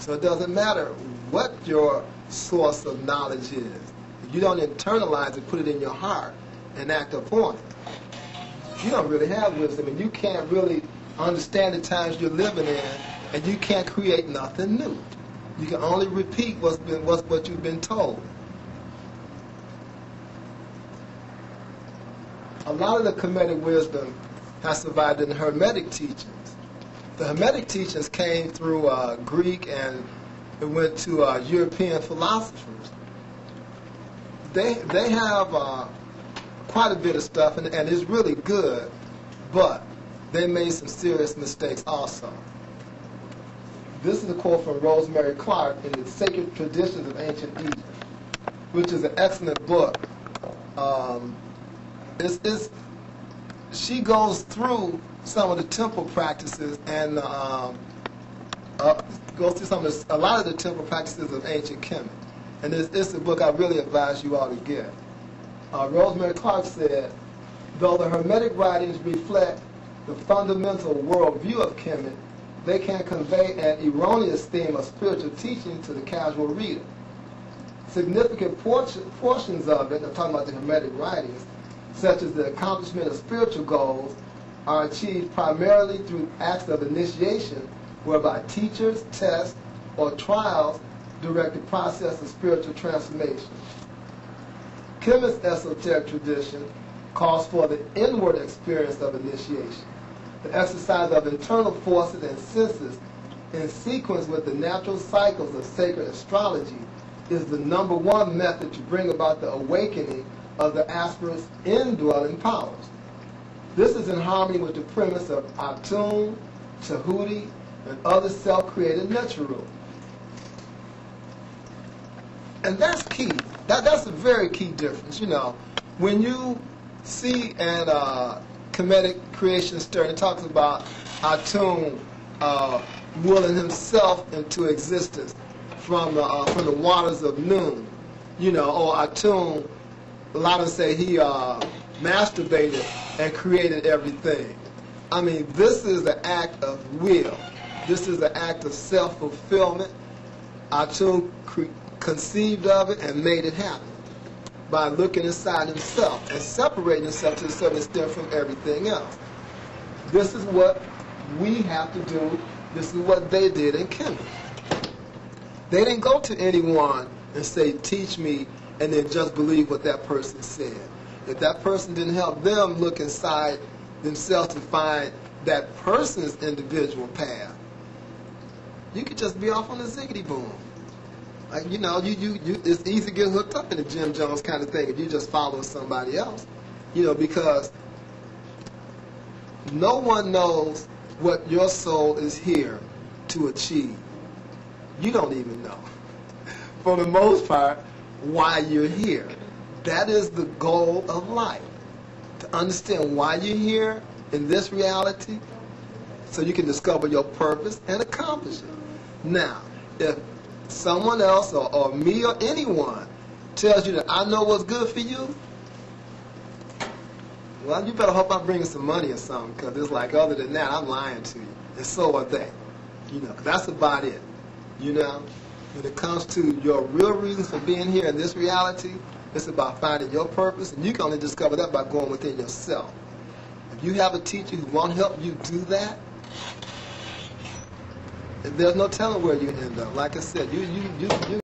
So it doesn't matter what your source of knowledge is. If you don't internalize it, put it in your heart, and act upon it, you don't really have wisdom, and you can't really understand the times you're living in, and you can't create nothing new. You can only repeat what you've been told. A lot of the Kemetic wisdom has survived in the Hermetic teachings. The Hermetic teachings came through Greek, and it went to European philosophers. They have quite a bit of stuff, and it's really good, but they made some serious mistakes also. This is a quote from Rosemary Clark in the Sacred Traditions of Ancient Egypt, which is an excellent book. She goes through some of the temple practices and goes through a lot of the temple practices of ancient Kemet. And it's a book I really advise you all to get. Rosemary Clark said, though the Hermetic writings reflect the fundamental worldview of Kemet, they can convey an erroneous theme of spiritual teaching to the casual reader. Significant portions of it, I'm talking about the Hermetic writings, such as the accomplishment of spiritual goals, are achieved primarily through acts of initiation, whereby teachers, tests, or trials direct the process of spiritual transformation. Kemet's esoteric tradition calls for the inward experience of initiation, the exercise of internal forces and senses in sequence with the natural cycles of sacred astrology is the #1 method to bring about the awakening of the aspirant's indwelling powers. This is in harmony with the premise of Atum, Tahuti, and other self-created nature rules. And that's key. That's a very key difference. You know, when you see in Kemetic creation story, it talks about Atum willing himself into existence from the waters of noon. You know, or Atum, a lot of them say he masturbated and created everything. I mean, this is an act of will. This is an act of self-fulfillment. Atum conceived of it and made it happen by looking inside himself and separating himself to a certain extent from everything else. This is what we have to do. This is what they did in Kemet. They didn't go to anyone and say, teach me, and then just believe what that person said. If that person didn't help them look inside themselves to find that person's individual path, you could just be off on a ziggity boom. Like, you know, it's easy to get hooked up in the Jim Jones kind of thing if you just follow somebody else. You know, because no one knows what your soul is here to achieve. You don't even know, for the most part, why you're here. That is the goal of life, to understand why you're here in this reality so you can discover your purpose and accomplish it. Now, if someone else or me or anyone tells you that I know what's good for you, well, you better hope I'm bringing some money or something, because it's like, other than that, I'm lying to you. And so are they. You know, that's about it. You know, when it comes to your real reasons for being here in this reality, it's about finding your purpose, and you can only discover that by going within yourself. If you have a teacher who won't help you do that, there's no telling where you end up. Like I said, you